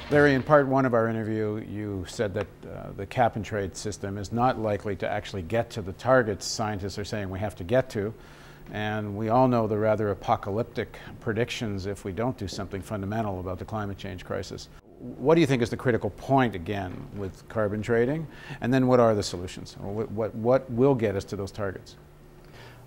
Larry, in part one of our interview, you said that the cap-and-trade system is not likely to actually get to the targets scientists are saying we have to get to. And we all know the rather apocalyptic predictions if we don't do something fundamental about the climate change crisis. What do you think is the critical point, again, with carbon trading? And then what are the solutions? Or what will get us to those targets?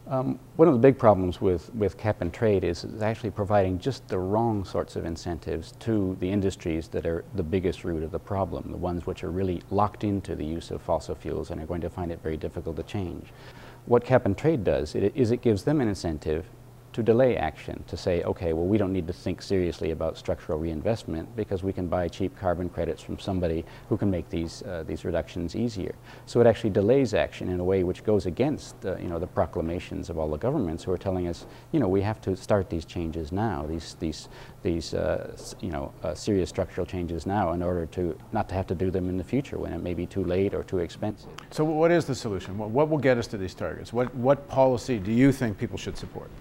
One of the big problems with cap and trade is actually providing just the wrong sorts of incentives to the industries that are the biggest root of the problem, the ones which are really locked into the use of fossil fuels and are going to find it very difficult to change. What cap and trade does is it gives them an incentive to delay action, to say, okay, well, we don't need to think seriously about structural reinvestment because we can buy cheap carbon credits from somebody who can make these reductions easier. So it actually delays action in a way which goes against the proclamations of all the governments who are telling us, we have to start these changes now, these serious structural changes now in order to not to have to do them in the future when it may be too late or too expensive. So what is the solution? What will get us to these targets? What policy do you think people should support?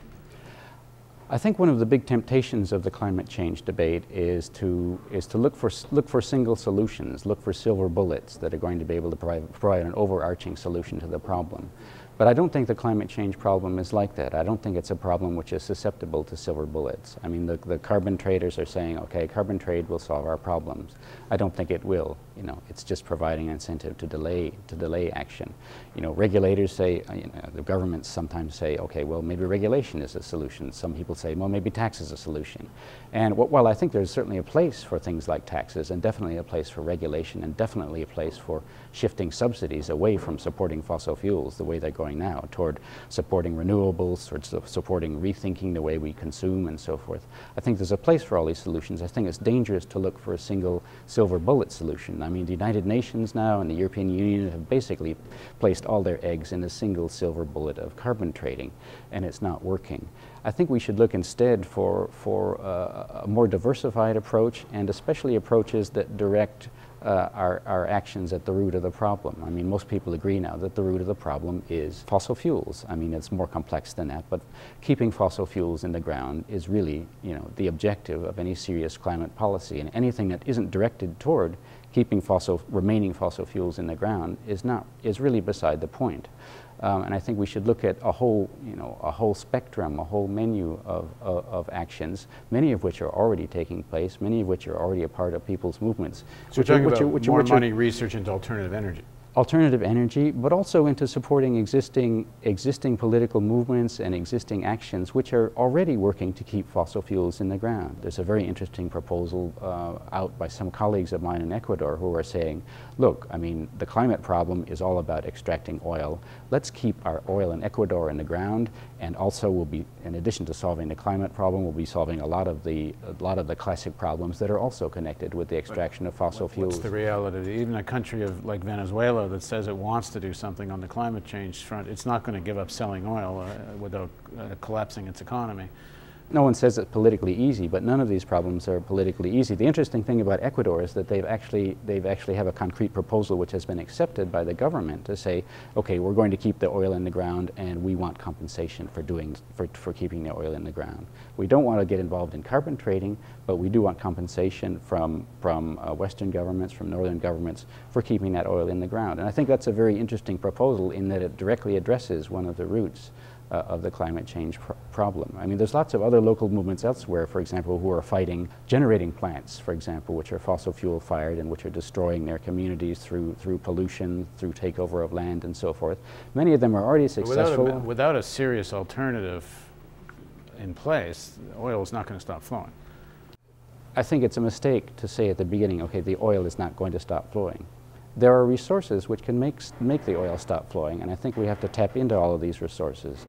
I think one of the big temptations of the climate change debate is to look for single solutions, look for silver bullets that are going to be able to provide an overarching solution to the problem. But I don't think the climate change problem is like that. I don't think it's a problem which is susceptible to silver bullets. I mean, the carbon traders are saying, okay, carbon trade will solve our problems. I don't think it will. It's just providing an incentive to delay action. Regulators say, the governments sometimes say, okay, well, maybe regulation is a solution. Some people say, well, maybe tax is a solution. And while I think there's certainly a place for things like taxes, and definitely a place for regulation, and definitely a place for shifting subsidies away from supporting fossil fuels the way they're going now, toward supporting renewables, towards supporting rethinking the way we consume and so forth. I think there's a place for all these solutions. I think it's dangerous to look for a single silver bullet solution. I mean, the United Nations now and the European Union have basically placed all their eggs in a single silver bullet of carbon trading, and it's not working. I think we should look instead for a more diversified approach, and especially approaches that direct our actions at the root of the problem. I mean, most people agree now that the root of the problem is fossil fuels. I mean, it's more complex than that, but keeping fossil fuels in the ground is really, the objective of any serious climate policy. And anything that isn't directed toward keeping remaining fossil fuels in the ground is really beside the point. And I think we should look at a whole spectrum, a whole menu of actions, many of which are already taking place, many of which are already a part of people's movements. So we're talking about more money research into alternative energy. Alternative energy, but also into supporting existing political movements and existing actions which are already working to keep fossil fuels in the ground. There's a very interesting proposal out by some colleagues of mine in Ecuador who are saying, look, I mean, the climate problem is all about extracting oil. Let's keep our oil in Ecuador in the ground, and also we'll be, in addition to solving the climate problem, we'll be solving a lot of the classic problems that are also connected with the extraction of fossil fuels. What's the reality? Even a country like Venezuela that says it wants to do something on the climate change front, it's not going to give up selling oil without collapsing its economy. No one says it's politically easy, but none of these problems are politically easy. The interesting thing about Ecuador is that they've actually have a concrete proposal which has been accepted by the government to say, okay, we're going to keep the oil in the ground and we want compensation for keeping the oil in the ground. We don't want to get involved in carbon trading, but we do want compensation from Western governments, from northern governments, for keeping that oil in the ground. And I think that's a very interesting proposal in that it directly addresses one of the roots of the climate change problem. I mean, there's lots of other local movements elsewhere, for example, who are fighting generating plants, for example, which are fossil fuel fired and which are destroying their communities through pollution, through takeover of land and so forth. Many of them are already successful. Without a serious alternative in place, oil is not going to stop flowing. I think it's a mistake to say at the beginning, okay, the oil is not going to stop flowing. There are resources which can make the oil stop flowing, and I think we have to tap into all of these resources.